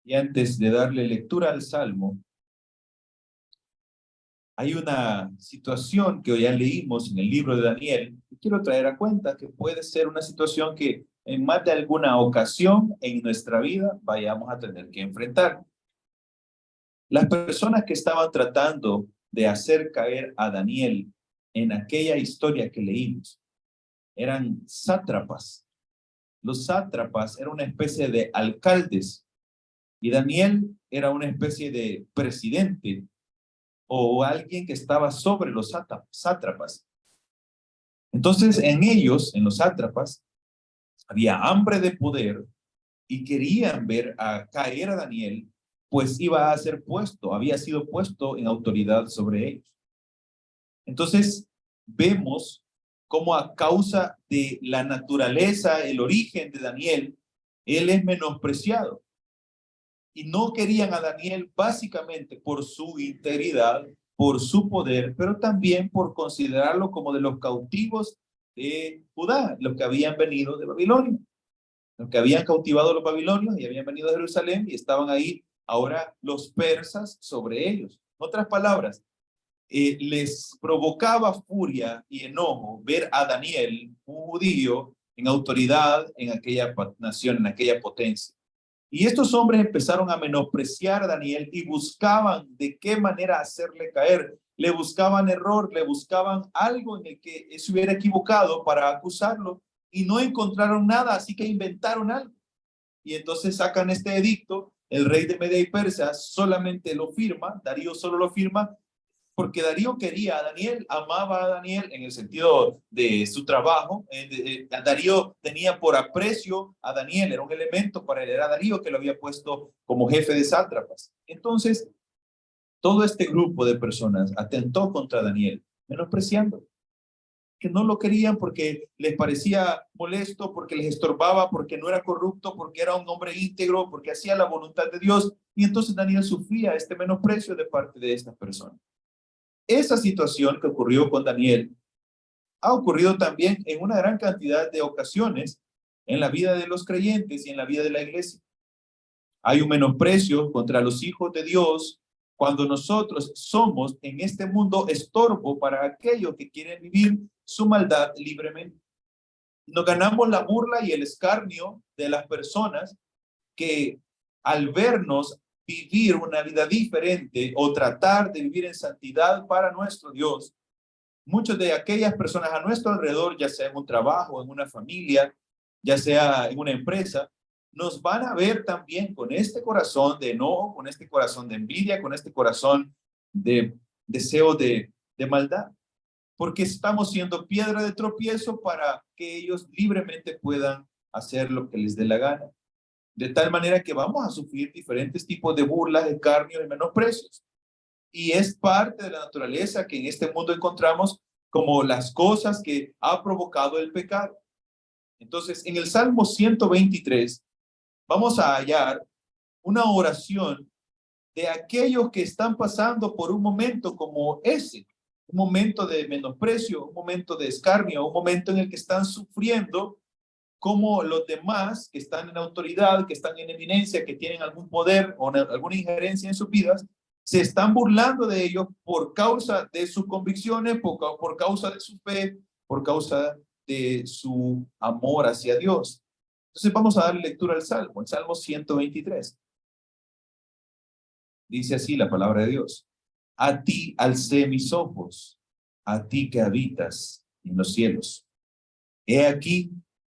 Y antes de darle lectura al Salmo, hay una situación que ya leímos en el libro de Daniel y quiero traer a cuenta que puede ser una situación que en más de alguna ocasión en nuestra vida vayamos a tener que enfrentar. Las personas que estaban tratando de hacer caer a Daniel en aquella historia que leímos eran sátrapas. Los sátrapas eran una especie de alcaldes y Daniel era una especie de presidente o alguien que estaba sobre los sátrapas. Entonces, en ellos, en los sátrapas, había hambre de poder y querían ver a caer a Daniel, pues iba a ser puesto, había sido puesto en autoridad sobre ellos. Entonces, vemos cómo a causa de la naturaleza, el origen de Daniel, él es menospreciado. Y no querían a Daniel básicamente por su integridad, por su poder, pero también por considerarlo como de los cautivos de Judá, los que habían venido de Babilonia, los que habían cautivado a los babilonios y habían venido a Jerusalén y estaban ahí ahora los persas sobre ellos. En otras palabras, les provocaba furia y enojo ver a Daniel, un judío, en autoridad en aquella nación, en aquella potencia. Y estos hombres empezaron a menospreciar a Daniel y buscaban de qué manera hacerle caer. Le buscaban error, le buscaban algo en el que se hubiera equivocado para acusarlo y no encontraron nada, así que inventaron algo. Y entonces sacan este edicto, el rey de Media y Persia solamente lo firma, Darío solo lo firma porque Darío quería a Daniel, amaba a Daniel en el sentido de su trabajo. Darío tenía por aprecio a Daniel, era un elemento para él, era Darío que lo había puesto como jefe de sátrapas. Entonces, todo este grupo de personas atentó contra Daniel, menospreciando, que no lo querían porque les parecía molesto, porque les estorbaba, porque no era corrupto, porque era un hombre íntegro, porque hacía la voluntad de Dios. Y entonces Daniel sufría este menosprecio de parte de estas personas. Esa situación que ocurrió con Daniel ha ocurrido también en una gran cantidad de ocasiones en la vida de los creyentes y en la vida de la iglesia. Hay un menosprecio contra los hijos de Dios cuando nosotros somos en este mundo estorbo para aquellos que quieren vivir su maldad libremente. Nos ganamos la burla y el escarnio de las personas que al vernos vivir una vida diferente o tratar de vivir en santidad para nuestro Dios, muchas de aquellas personas a nuestro alrededor, ya sea en un trabajo, en una familia, ya sea en una empresa, nos van a ver también con este corazón de enojo, con este corazón de envidia, con este corazón de deseo de maldad, porque estamos siendo piedra de tropiezo para que ellos libremente puedan hacer lo que les dé la gana. De tal manera que vamos a sufrir diferentes tipos de burlas, escarnios y menosprecios. Y es parte de la naturaleza que en este mundo encontramos como las cosas que ha provocado el pecado. Entonces, en el Salmo 123 vamos a hallar una oración de aquellos que están pasando por un momento como ese, un momento de menosprecio, un momento de escarnio, un momento en el que están sufriendo como los demás que están en autoridad, que están en eminencia, que tienen algún poder o alguna injerencia en sus vidas, se están burlando de ellos por causa de sus convicciones, por causa de su fe, por causa de su amor hacia Dios. Entonces vamos a dar lectura al Salmo, el Salmo 123. Dice así la palabra de Dios. A ti alcé mis ojos, a ti que habitas en los cielos. He aquí,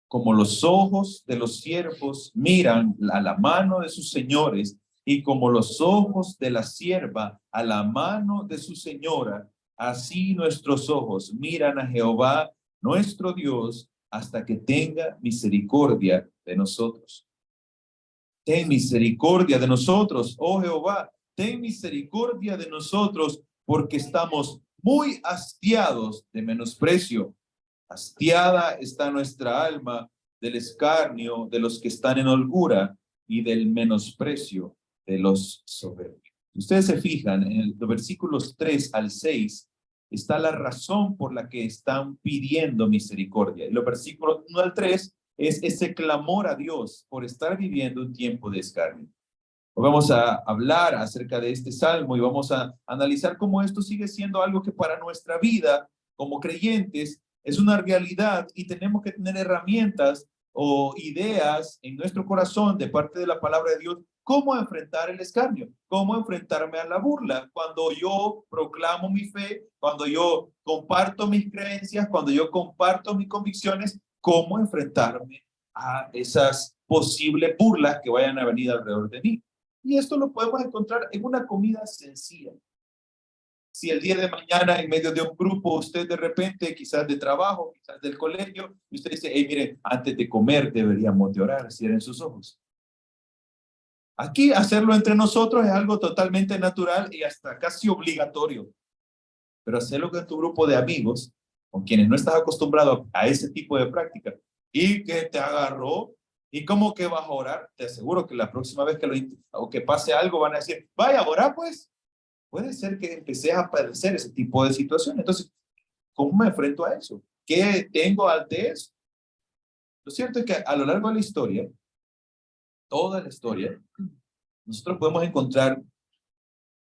como los ojos de los siervos miran a la mano de sus señores, y como los ojos de la sierva a la mano de su señora, así nuestros ojos miran a Jehová, nuestro Dios, hasta que tenga misericordia de nosotros. Ten misericordia de nosotros, oh Jehová, ten misericordia de nosotros, porque estamos muy hastiados de menosprecio. Hastiada está nuestra alma del escarnio de los que están en holgura y del menosprecio de los soberbios. Ustedes se fijan, en los versículos 3 al 6 está la razón por la que están pidiendo misericordia. Y los versículos 1 al 3 es ese clamor a Dios por estar viviendo un tiempo de escarnio. Hoy vamos a hablar acerca de este salmo y vamos a analizar cómo esto sigue siendo algo que para nuestra vida como creyentes es una realidad y tenemos que tener herramientas o ideas en nuestro corazón de parte de la palabra de Dios, cómo enfrentar el escarnio, cómo enfrentarme a la burla cuando yo proclamo mi fe, cuando yo comparto mis creencias, cuando yo comparto mis convicciones, cómo enfrentarme a esas posibles burlas que vayan a venir alrededor de mí. Y esto lo podemos encontrar en una comida sencilla. Si el día de mañana, en medio de un grupo, usted de repente, quizás de trabajo, quizás del colegio, y usted dice, hey, miren, antes de comer deberíamos de orar, cierren sus ojos. Aquí hacerlo entre nosotros es algo totalmente natural y hasta casi obligatorio. Pero hacerlo con tu grupo de amigos, con quienes no estás acostumbrado a ese tipo de práctica, y que te agarró, y como que vas a orar, te aseguro que la próxima vez que o que pase algo van a decir, vaya, orar pues. Puede ser que empecé a padecer ese tipo de situaciones. Entonces, ¿cómo me enfrento a eso? ¿Qué tengo ante eso? Lo cierto es que a lo largo de la historia, toda la historia, nosotros podemos encontrar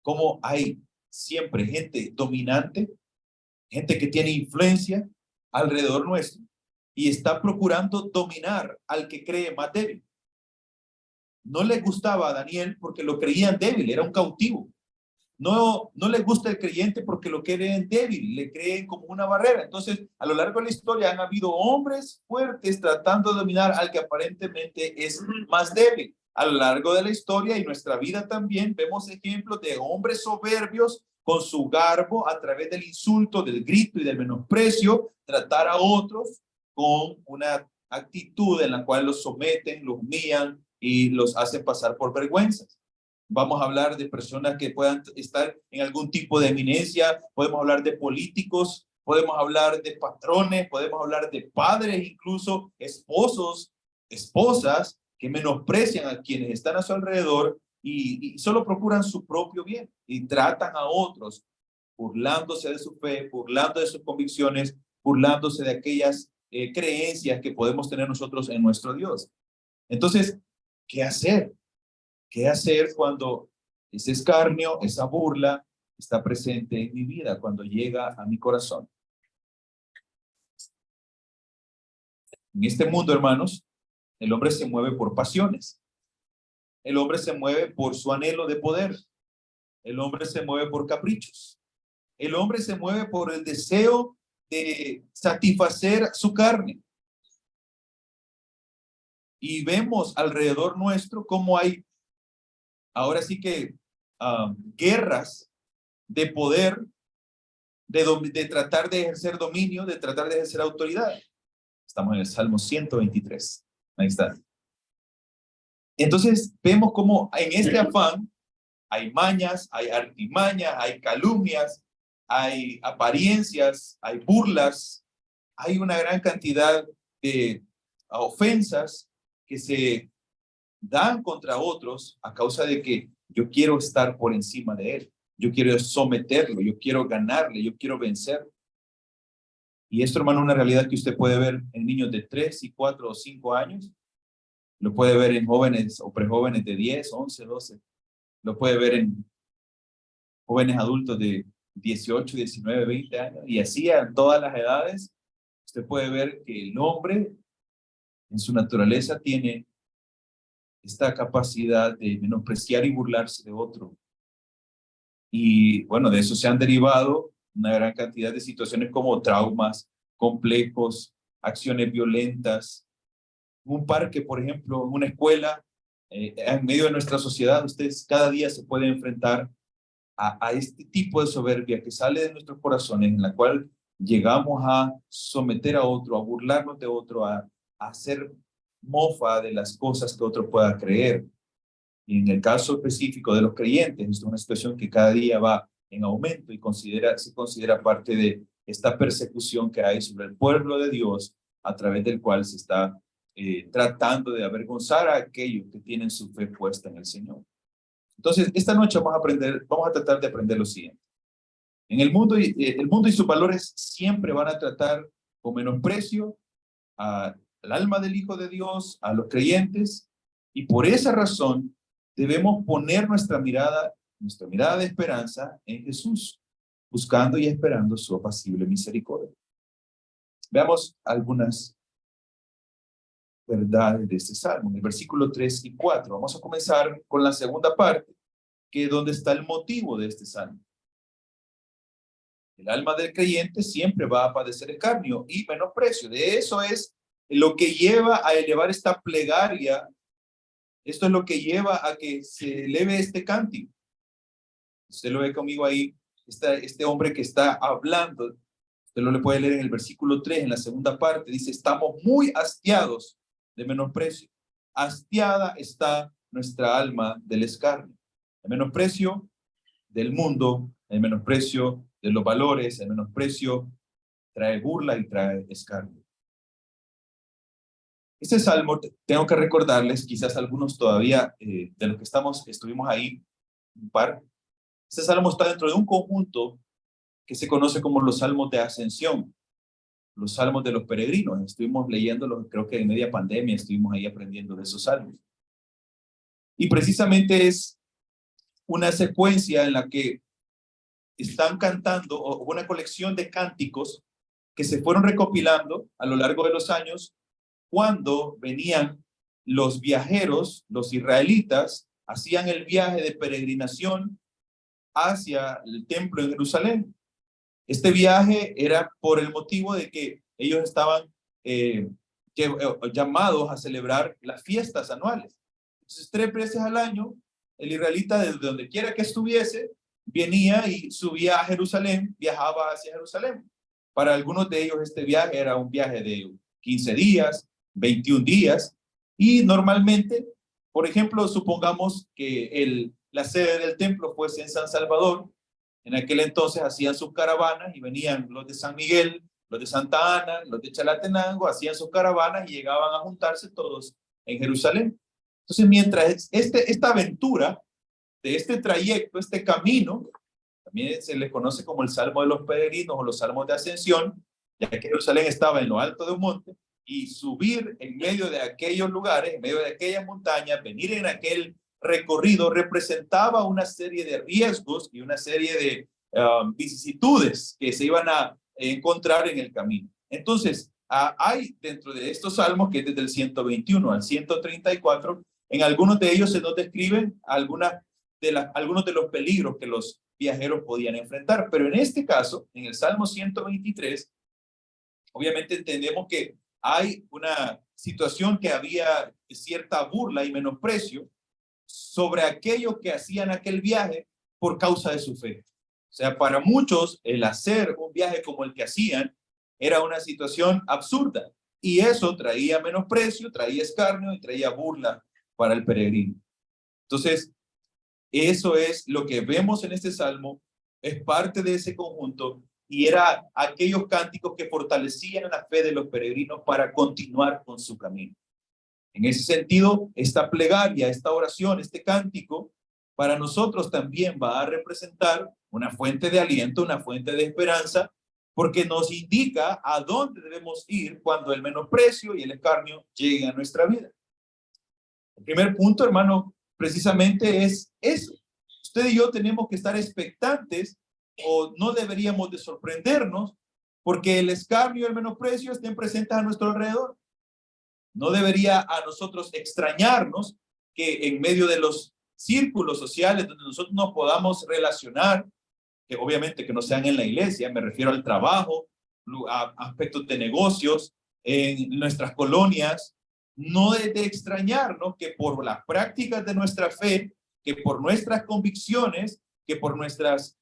cómo hay siempre gente dominante, gente que tiene influencia alrededor nuestro y está procurando dominar al que cree más débil. No le gustaba a Daniel porque lo creían débil, era un cautivo. No le gusta el creyente porque lo creen débil, le creen como una barrera. Entonces, a lo largo de la historia han habido hombres fuertes tratando de dominar al que aparentemente es más débil. A lo largo de la historia y nuestra vida también vemos ejemplos de hombres soberbios con su garbo a través del insulto, del grito y del menosprecio, tratar a otros con una actitud en la cual los someten, los humillan y los hacen pasar por vergüenzas. Vamos a hablar de personas que puedan estar en algún tipo de eminencia, podemos hablar de políticos, podemos hablar de patrones, podemos hablar de padres, incluso esposos, esposas que menosprecian a quienes están a su alrededor y solo procuran su propio bien y tratan a otros burlándose de su fe, burlando de sus convicciones, burlándose de aquellas creencias que podemos tener nosotros en nuestro Dios. Entonces, ¿qué hacer? ¿Qué hacer cuando ese escarnio, esa burla está presente en mi vida, cuando llega a mi corazón? En este mundo, hermanos, el hombre se mueve por pasiones. El hombre se mueve por su anhelo de poder. El hombre se mueve por caprichos. El hombre se mueve por el deseo de satisfacer su carne. Y vemos alrededor nuestro cómo hay, ahora sí que, guerras de poder, de tratar de ejercer dominio, de tratar de ejercer autoridad. Estamos en el Salmo 123. Ahí está. Entonces vemos cómo en este afán hay mañas, hay artimañas, hay calumnias, hay apariencias, hay burlas, hay una gran cantidad de ofensas que se dan contra otros a causa de que yo quiero estar por encima de él, yo quiero someterlo, yo quiero ganarle, yo quiero vencer. Y esto, hermano, es una realidad que usted puede ver en niños de 3 y 4 o 5 años, lo puede ver en jóvenes o prejóvenes de 10, 11, 12, lo puede ver en jóvenes adultos de 18, 19, 20 años, y así a todas las edades. Usted puede ver que el hombre en su naturaleza tiene esta capacidad de menospreciar y burlarse de otro. Y bueno, de eso se han derivado una gran cantidad de situaciones como traumas complejos, acciones violentas. Un parque, por ejemplo, en una escuela, en medio de nuestra sociedad, ustedes cada día se pueden enfrentar a este tipo de soberbia que sale de nuestros corazones, en la cual llegamos a someter a otro, a burlarnos de otro, a hacer mofa de las cosas que otro pueda creer. Y en el caso específico de los creyentes, es una situación que cada día va en aumento y se considera parte de esta persecución que hay sobre el pueblo de Dios, a través del cual se está tratando de avergonzar a aquellos que tienen su fe puesta en el Señor. Entonces, esta noche vamos a tratar de aprender lo siguiente. En el mundo y sus valores siempre van a tratar con menosprecio al alma del Hijo de Dios, a los creyentes, y por esa razón debemos poner nuestra mirada de esperanza en Jesús, buscando y esperando su apacible misericordia. Veamos algunas verdades de este salmo, en el versículo 3 y 4. Vamos a comenzar con la segunda parte, que es donde está el motivo de este salmo. El alma del creyente siempre va a padecer escarnio y menosprecio. De eso es lo que lleva a elevar esta plegaria. Esto es lo que lleva a que se eleve este cántico. Usted lo ve conmigo ahí, este hombre que está hablando. Usted lo le puede leer en el versículo 3, en la segunda parte. Dice, estamos muy hastiados de menosprecio. Hastiada está nuestra alma del escarnio. El menosprecio del mundo, el menosprecio de los valores, el menosprecio trae burla y trae escarnio. Este salmo, tengo que recordarles, quizás algunos todavía de los que estuvimos ahí, un par. Este salmo está dentro de un conjunto que se conoce como los salmos de ascensión, los salmos de los peregrinos. Estuvimos leyéndolos, creo que en media pandemia estuvimos ahí aprendiendo de esos salmos. Y precisamente es una secuencia en la que están cantando, o una colección de cánticos que se fueron recopilando a lo largo de los años cuando venían los viajeros, los israelitas, hacían el viaje de peregrinación hacia el templo en Jerusalén. Este viaje era por el motivo de que ellos estaban llamados a celebrar las fiestas anuales. Entonces, 3 veces al año, el israelita, desde donde quiera que estuviese, venía y subía a Jerusalén, viajaba hacia Jerusalén. Para algunos de ellos este viaje era un viaje de 15 días, 21 días, y normalmente, por ejemplo, supongamos que la sede del templo fuese en San Salvador. En aquel entonces hacían sus caravanas y venían los de San Miguel, los de Santa Ana, los de Chalatenango, hacían sus caravanas y llegaban a juntarse todos en Jerusalén. Entonces, mientras esta aventura de este trayecto, este camino, también se le conoce como el Salmo de los Peregrinos o los Salmos de Ascensión, ya que Jerusalén estaba en lo alto de un monte, y subir en medio de aquellos lugares, en medio de aquellas montañas, venir en aquel recorrido representaba una serie de riesgos y una serie de vicisitudes que se iban a encontrar en el camino. Entonces, hay dentro de estos salmos, que desde el 121 al 134, en algunos de ellos se nos describen algunos de los peligros que los viajeros podían enfrentar. Pero en este caso, en el Salmo 123, obviamente entendemos que hay una situación que había cierta burla y menosprecio sobre aquello que hacían aquel viaje por causa de su fe. O sea, para muchos el hacer un viaje como el que hacían era una situación absurda, y eso traía menosprecio, traía escarnio y traía burla para el peregrino. Entonces, eso es lo que vemos en este salmo, es parte de ese conjunto, y era aquellos cánticos que fortalecían la fe de los peregrinos para continuar con su camino. En ese sentido, esta plegaria, esta oración, este cántico, para nosotros también va a representar una fuente de aliento, una fuente de esperanza, porque nos indica a dónde debemos ir cuando el menosprecio y el escarnio lleguen a nuestra vida. El primer punto, hermano, precisamente es eso. Usted y yo tenemos que estar expectantes, o no deberíamos de sorprendernos, porque el escarnio y el menosprecio estén presentes a nuestro alrededor. No debería a nosotros extrañarnos que en medio de los círculos sociales donde nosotros nos podamos relacionar, que obviamente que no sean en la iglesia, me refiero al trabajo, a aspectos de negocios, en nuestras colonias, no es de extrañarnos que por las prácticas de nuestra fe, que por nuestras convicciones, que por nuestras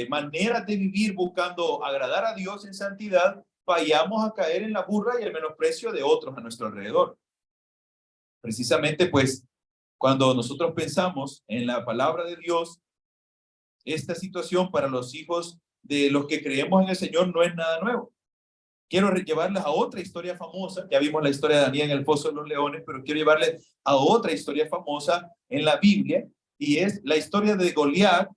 maneras de vivir buscando agradar a Dios en santidad, vayamos a caer en la burla y el menosprecio de otros a nuestro alrededor. Precisamente, pues, cuando nosotros pensamos en la palabra de Dios, esta situación para los hijos de los que creemos en el Señor no es nada nuevo. Quiero llevarles a otra historia famosa. Ya vimos la historia de Daniel en el Foso de los Leones, pero quiero llevarles a otra historia famosa en la Biblia, y es la historia de Goliat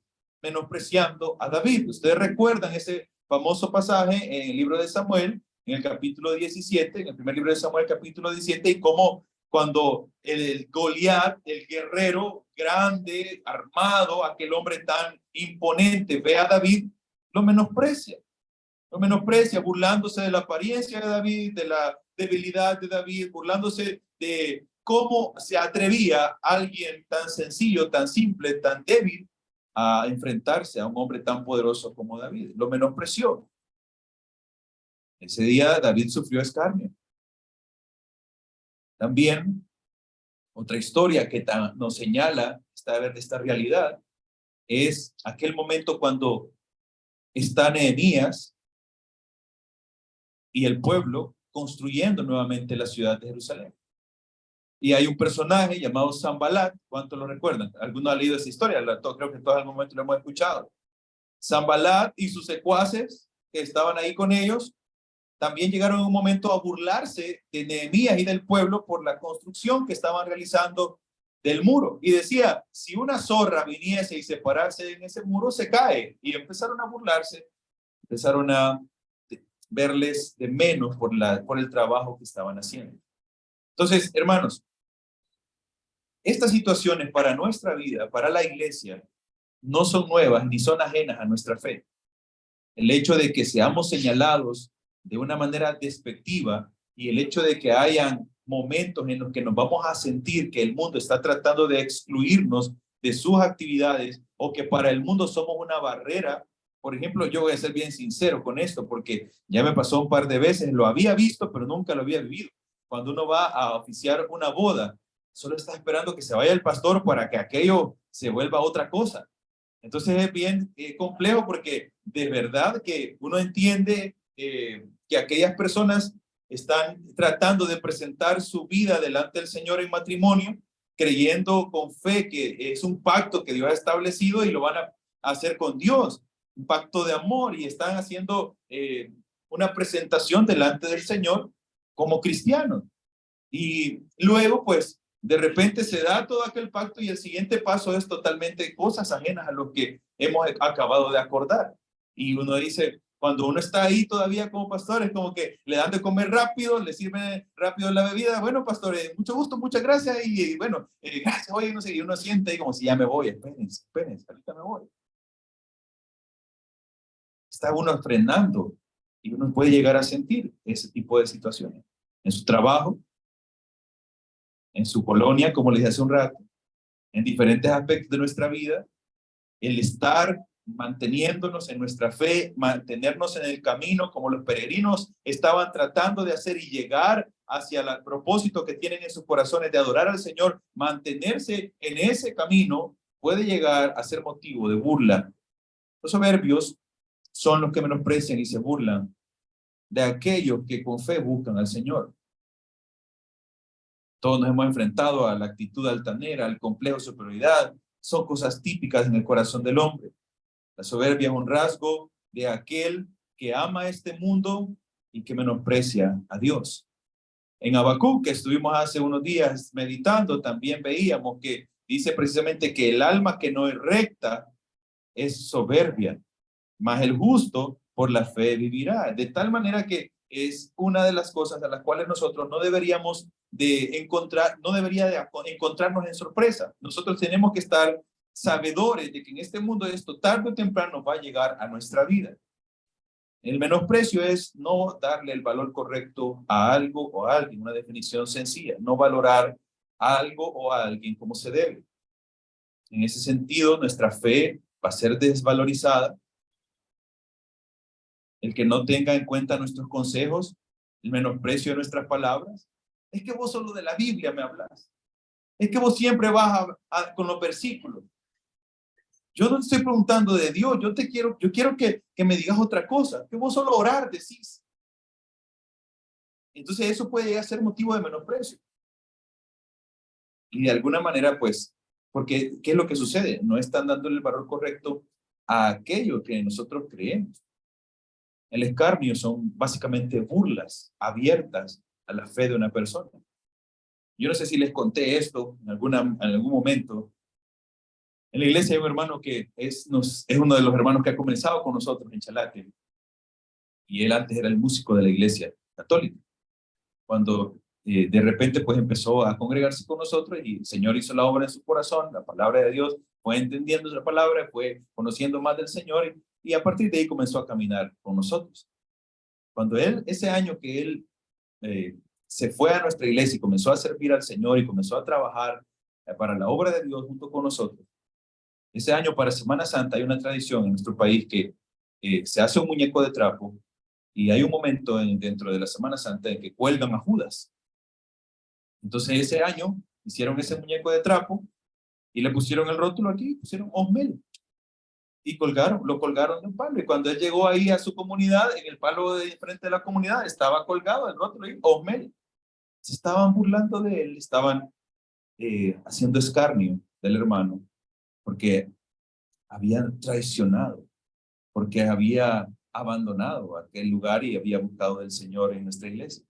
menospreciando a David. Ustedes recuerdan ese famoso pasaje en el libro de Samuel, en el capítulo 17, en el primer libro de Samuel, capítulo 17, y cómo Cuando el Goliat, el guerrero grande, armado, aquel hombre tan imponente, ve a David, lo menosprecia. Lo menosprecia, burlándose de la apariencia de David, de la debilidad de David, burlándose de cómo se atrevía alguien tan sencillo, tan simple, tan débil a enfrentarse a un hombre tan poderoso como David. Lo menospreció. Ese día David sufrió escarnio. También otra historia que nos señala esta realidad es aquel momento cuando está Nehemías y el pueblo construyendo nuevamente la ciudad de Jerusalén. Y hay un personaje llamado Sanbalat. ¿Cuántos lo recuerdan? ¿Alguno ha leído esa historia? Creo que todos en algún momento lo hemos escuchado. Sanbalat y sus secuaces que estaban ahí con ellos también llegaron en un momento a burlarse de Nehemías y del pueblo por la construcción que estaban realizando del muro. Y decía, si una zorra viniese y se parase en ese muro, se cae. Y empezaron a burlarse, empezaron a verles de menos por el trabajo que estaban haciendo. Entonces, hermanos, estas situaciones para nuestra vida, para la iglesia, no son nuevas ni son ajenas a nuestra fe. El hecho de que seamos señalados de una manera despectiva y el hecho de que hayan momentos en los que nos vamos a sentir que el mundo está tratando de excluirnos de sus actividades o que para el mundo somos una barrera. Por ejemplo, yo voy a ser bien sincero con esto porque ya me pasó un par de veces, lo había visto, pero nunca lo había vivido. Cuando uno va a oficiar una boda, solo está esperando que se vaya el pastor para que aquello se vuelva otra cosa. Entonces es bien complejo porque de verdad que uno entiende que aquellas personas están tratando de presentar su vida delante del Señor en matrimonio, creyendo con fe que es un pacto que Dios ha establecido y lo van a hacer con Dios, un pacto de amor, y están haciendo una presentación delante del Señor como cristianos. Y luego, pues, de repente se da todo aquel pacto y el siguiente paso es totalmente cosas ajenas a lo que hemos acabado de acordar. Y uno dice, cuando uno está ahí todavía como pastor, es como que le dan de comer rápido, le sirven rápido la bebida. Bueno, pastor, mucho gusto, muchas gracias. Y bueno, gracias, oye, no sé, y uno siente ahí como si ya me voy, espérense, ahorita me voy. Está uno frenando y uno puede llegar a sentir ese tipo de situaciones en su trabajo, en su colonia, como les dije hace un rato, en diferentes aspectos de nuestra vida, el estar manteniéndonos en nuestra fe, mantenernos en el camino como los peregrinos estaban tratando de hacer y llegar hacia el propósito que tienen en sus corazones de adorar al Señor, mantenerse en ese camino puede llegar a ser motivo de burla. Los soberbios son los que menosprecian y se burlan de aquellos que con fe buscan al Señor. Todos nos hemos enfrentado a la actitud altanera, al complejo de superioridad. Son cosas típicas en el corazón del hombre. La soberbia es un rasgo de aquel que ama este mundo y que menosprecia a Dios. En Habacuc, que estuvimos hace unos días meditando, también veíamos que dice precisamente que el alma que no es recta es soberbia, mas el justo por la fe vivirá. De tal manera que es una de las cosas a las cuales nosotros no deberíamos de encontrar, no debería de encontrarnos en sorpresa. Nosotros tenemos que estar sabedores de que en este mundo esto tarde o temprano va a llegar a nuestra vida. El menosprecio es no darle el valor correcto a algo o a alguien, una definición sencilla, no valorar algo o a alguien como se debe. En ese sentido, nuestra fe va a ser desvalorizada. El que no tenga en cuenta nuestros consejos, el menosprecio de nuestras palabras. Es que vos solo de la Biblia me hablas. Es que vos siempre vas con los versículos. Yo no te estoy preguntando de Dios, yo quiero que me digas otra cosa, que vos solo orar decís. Entonces eso puede llegar a ser motivo de menosprecio. Y de alguna manera, pues, porque ¿qué es lo que sucede? No están dándole el valor correcto a aquello que nosotros creemos. El escarnio son básicamente burlas abiertas a la fe de una persona. Yo no sé si les conté esto en algún momento. En la iglesia hay un hermano que es uno de los hermanos que ha comenzado con nosotros en Chalate. Y él antes era el músico de la iglesia católica. Cuando de repente pues empezó a congregarse con nosotros y el Señor hizo la obra en su corazón, la palabra de Dios, fue entendiendo esa palabra, fue conociendo más del Señor y a partir de ahí comenzó a caminar con nosotros. Cuando ese año que él eh, se fue a nuestra iglesia y comenzó a servir al Señor y comenzó a trabajar para la obra de Dios junto con nosotros, ese año para Semana Santa hay una tradición en nuestro país que se hace un muñeco de trapo y hay un momento dentro de la Semana Santa en que cuelgan a Judas. Entonces ese año hicieron ese muñeco de trapo y le pusieron el rótulo aquí, pusieron Osmel y lo colgaron de un palo. Y cuando él llegó ahí a su comunidad, en el palo de frente de la comunidad, estaba colgado el rótulo ahí, Osmel. Se estaban burlando de él, estaban haciendo escarnio del hermano, porque había traicionado, porque había abandonado aquel lugar y había buscado del Señor en nuestra iglesia.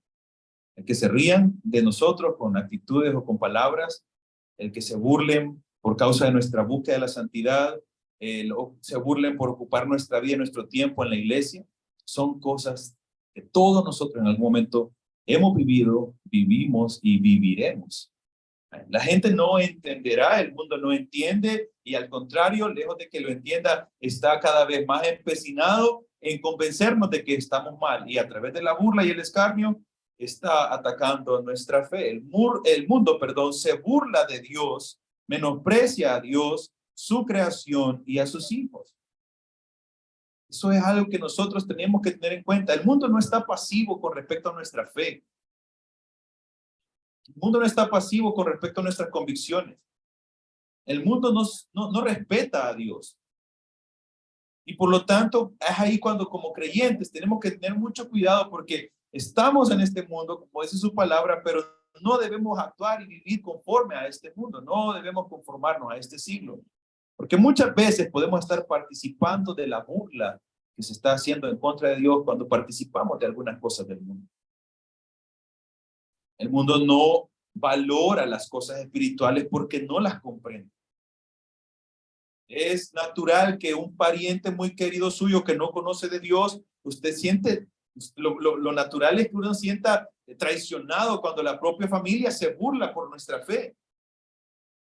El que se rían de nosotros con actitudes o con palabras, el que se burlen por causa de nuestra búsqueda de la santidad, o se burlen por ocupar nuestra vida, nuestro tiempo en la iglesia, son cosas que todos nosotros en algún momento hemos vivido, vivimos y viviremos. La gente no entenderá, el mundo no entiende y al contrario, lejos de que lo entienda, está cada vez más empecinado en convencernos de que estamos mal y a través de la burla y el escarnio está atacando nuestra fe. El mundo, se burla de Dios, menosprecia a Dios, su creación y a sus hijos. Eso es algo que nosotros tenemos que tener en cuenta. El mundo no está pasivo con respecto a nuestra fe. El mundo no está pasivo con respecto a nuestras convicciones. El mundo no respeta a Dios. Y por lo tanto, es ahí cuando como creyentes tenemos que tener mucho cuidado porque estamos en este mundo, como dice su palabra, pero no debemos actuar y vivir conforme a este mundo. No debemos conformarnos a este siglo. Porque muchas veces podemos estar participando de la burla que se está haciendo en contra de Dios cuando participamos de algunas cosas del mundo. El mundo no valora las cosas espirituales porque no las comprende. Es natural que un pariente muy querido suyo que no conoce de Dios, usted siente, lo natural es que uno sienta traicionado cuando la propia familia se burla por nuestra fe.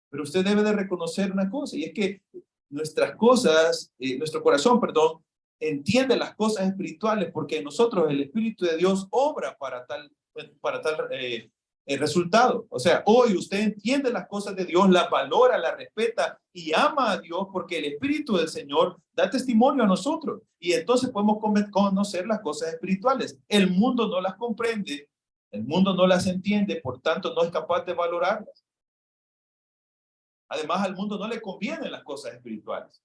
Pero usted debe de reconocer una cosa, y es que nuestras cosas, nuestro corazón, entiende las cosas espirituales porque en nosotros el Espíritu de Dios obra para tal resultado. O sea, hoy usted entiende las cosas de Dios, las valora, las respeta y ama a Dios porque el Espíritu del Señor da testimonio a nosotros y entonces podemos conocer las cosas espirituales. El mundo no las comprende, el mundo no las entiende, por tanto no es capaz de valorarlas. Además, al mundo no le convienen las cosas espirituales.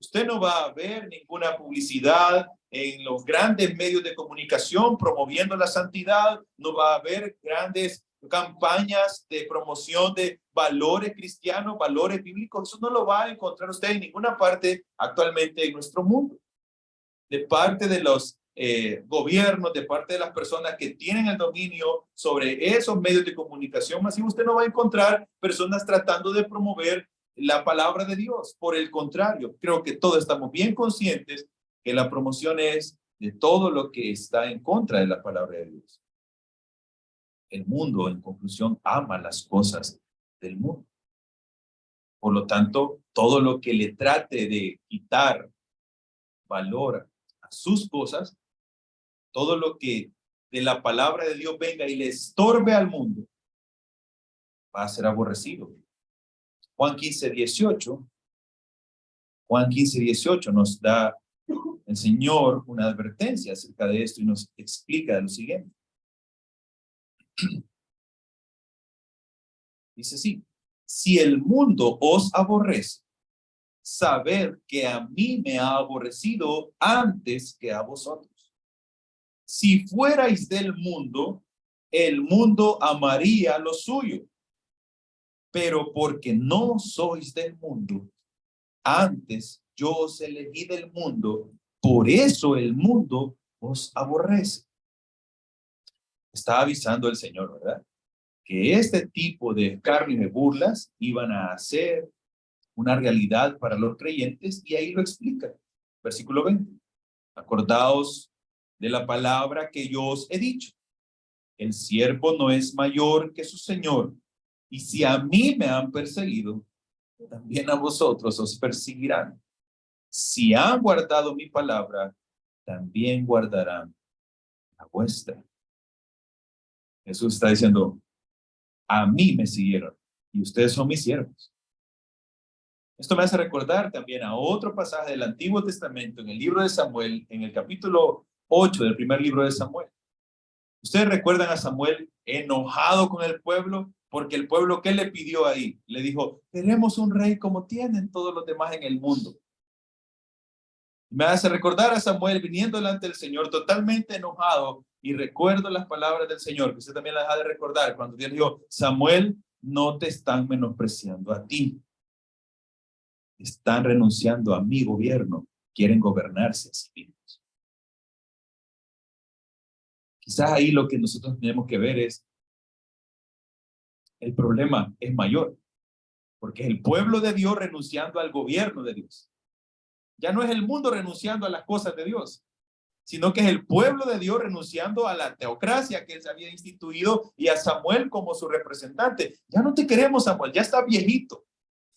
Usted no va a ver ninguna publicidad en los grandes medios de comunicación promoviendo la santidad, no va a haber grandes campañas de promoción de valores cristianos, valores bíblicos, eso no lo va a encontrar usted en ninguna parte actualmente en nuestro mundo. De parte de los gobiernos, de parte de las personas que tienen el dominio sobre esos medios de comunicación masiva, usted no va a encontrar personas tratando de promover la palabra de Dios. Por el contrario, creo que todos estamos bien conscientes que la promoción es de todo lo que está en contra de la palabra de Dios. El mundo, en conclusión, ama las cosas del mundo. Por lo tanto, todo lo que le trate de quitar valor a sus cosas, todo lo que de la palabra de Dios venga y le estorbe al mundo, va a ser aborrecido. Juan 15:18 nos da el Señor una advertencia acerca de esto y nos explica lo siguiente. Dice así: si el mundo os aborrece, sabed que a mí me ha aborrecido antes que a vosotros. Si fuerais del mundo, el mundo amaría lo suyo. Pero porque no sois del mundo, antes yo os elegí del mundo, por eso el mundo os aborrece. Está avisando el Señor, ¿verdad? Que este tipo de escarnio y de burlas iban a ser una realidad para los creyentes y ahí lo explica. Versículo 20. Acordaos de la palabra que yo os he dicho. El siervo no es mayor que su señor. Y si a mí me han perseguido, también a vosotros os perseguirán. Si han guardado mi palabra, también guardarán la vuestra. Jesús está diciendo, a mí me siguieron y ustedes son mis siervos. Esto me hace recordar también a otro pasaje del Antiguo Testamento en el libro de Samuel, en el capítulo 8 del primer libro de Samuel. ¿Ustedes recuerdan a Samuel enojado con el pueblo? Porque el pueblo, ¿qué le pidió ahí? Le dijo, queremos un rey como tienen todos los demás en el mundo. Me hace recordar a Samuel viniendo delante del Señor totalmente enojado, y recuerdo las palabras del Señor, que usted también las ha de recordar, cuando Dios dijo, Samuel, no te están menospreciando a ti. Están renunciando a mi gobierno, quieren gobernarse a sí mismos. Quizás ahí lo que nosotros tenemos que ver es, el problema es mayor, porque es el pueblo de Dios renunciando al gobierno de Dios. Ya no es el mundo renunciando a las cosas de Dios, sino que es el pueblo de Dios renunciando a la teocracia que él se había instituido y a Samuel como su representante. Ya no te queremos, Samuel, ya está viejito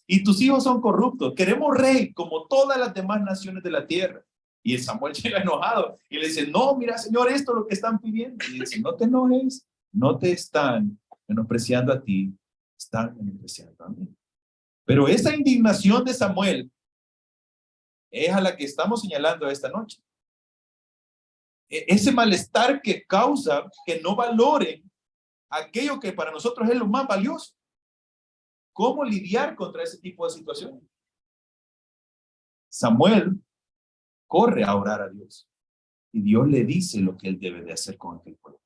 y tus hijos son corruptos. Queremos rey como todas las demás naciones de la tierra. Y el Samuel llega enojado y le dice, no, mira, Señor, esto es lo que están pidiendo. Y dice, no te enojes, no te están menospreciando a ti, están menospreciando a mí. Pero esa indignación de Samuel es a la que estamos señalando esta noche. Ese malestar que causa que no valoren aquello que para nosotros es lo más valioso. ¿Cómo lidiar contra ese tipo de situaciones? Samuel corre a orar a Dios y Dios le dice lo que él debe de hacer con aquel pueblo.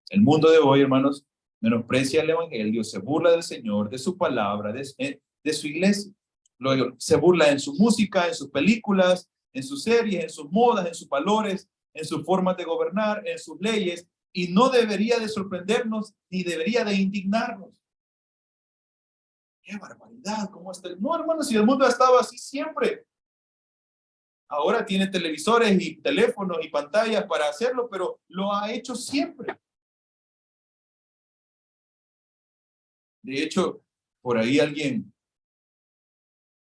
El mundo de hoy, hermanos, menosprecia el evangelio, se burla del Señor, de su palabra, de su iglesia. Se burla en su música, en sus películas, en sus series, en sus modas, en sus valores, en sus formas de gobernar, en sus leyes, y no debería de sorprendernos ni debería de indignarnos. ¡Qué barbaridad! ¿Cómo está? No, hermanos, si el mundo ha estado así siempre. Ahora tiene televisores y teléfonos y pantallas para hacerlo, pero lo ha hecho siempre. De hecho, por ahí alguien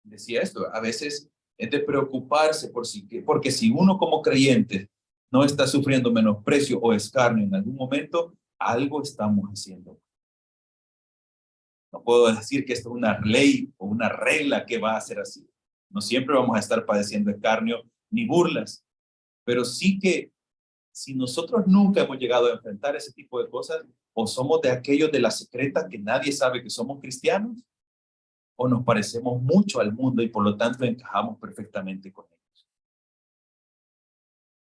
decía esto, a veces es de preocuparse porque si uno como creyente no está sufriendo menosprecio o escarnio en algún momento, algo estamos haciendo. No puedo decir que esto es una ley o una regla que va a ser así. No siempre vamos a estar padeciendo escarnio ni burlas, pero sí que si nosotros nunca hemos llegado a enfrentar ese tipo de cosas, o somos de aquellos de la secreta que nadie sabe que somos cristianos, o nos parecemos mucho al mundo y por lo tanto encajamos perfectamente con ellos.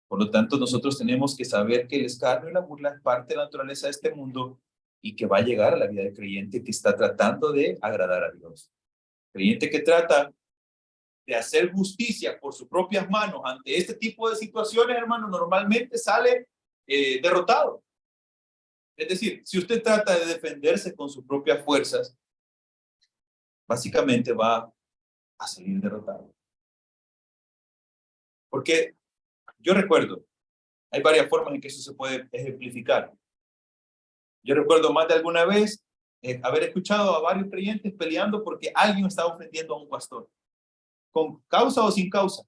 Por lo tanto, nosotros tenemos que saber que el escarnio y la burla es parte de la naturaleza de este mundo y que va a llegar a la vida del creyente que está tratando de agradar a Dios. Creyente que trata de hacer justicia por sus propias manos ante este tipo de situaciones, hermano, normalmente sale derrotado. Es decir, si usted trata de defenderse con sus propias fuerzas, básicamente va a salir derrotado. Porque yo recuerdo, hay varias formas en que eso se puede ejemplificar. Yo recuerdo más de alguna vez haber escuchado a varios creyentes peleando porque alguien estaba ofendiendo a un pastor, con causa o sin causa.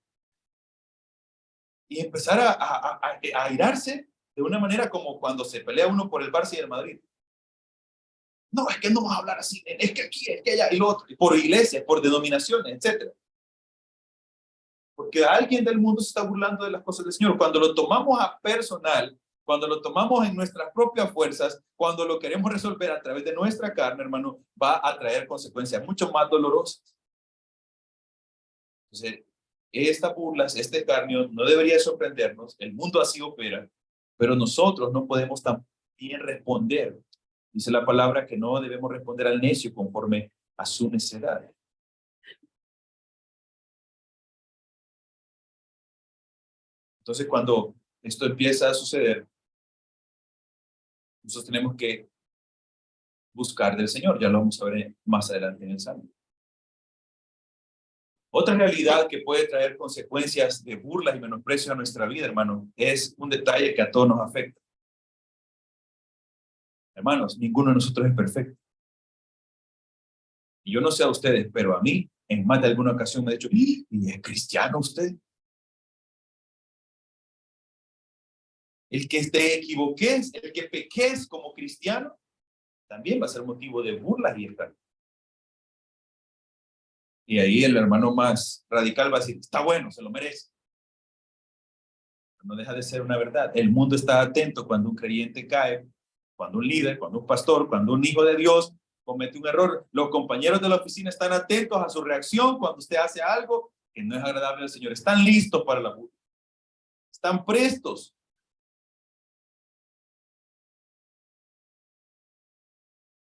Y empezar a airarse de una manera como cuando se pelea uno por el Barça y el Madrid. No, es que no vas a hablar así, es que aquí, es que allá, y lo otro, por iglesias, por denominaciones, etcétera. Porque alguien del mundo se está burlando de las cosas del Señor. Cuando lo tomamos a personal, cuando lo tomamos en nuestras propias fuerzas, cuando lo queremos resolver a través de nuestra carne, hermano, va a traer consecuencias mucho más dolorosas. Entonces, estas burlas, este escarnio no debería sorprendernos. El mundo así opera, pero nosotros no podemos también responder. Dice la palabra que no debemos responder al necio conforme a su necedad. Entonces, cuando esto empieza a suceder, nosotros tenemos que buscar del Señor. Ya lo vamos a ver más adelante en el Salmo. Otra realidad que puede traer consecuencias de burlas y menosprecio a nuestra vida, hermano, es un detalle que a todos nos afecta. Hermanos, ninguno de nosotros es perfecto. Y yo no sé a ustedes, pero a mí, en más de alguna ocasión me ha dicho, ¿y es cristiano usted? El que te equivoques, el que peques como cristiano, también va a ser motivo de burlas y escándalos. Y ahí el hermano más radical va a decir, está bueno, se lo merece. No deja de ser una verdad. El mundo está atento cuando un creyente cae, cuando un líder, cuando un pastor, cuando un hijo de Dios comete un error. Los compañeros de la oficina están atentos a su reacción cuando usted hace algo que no es agradable al Señor. Están listos para la burla. Están prestos.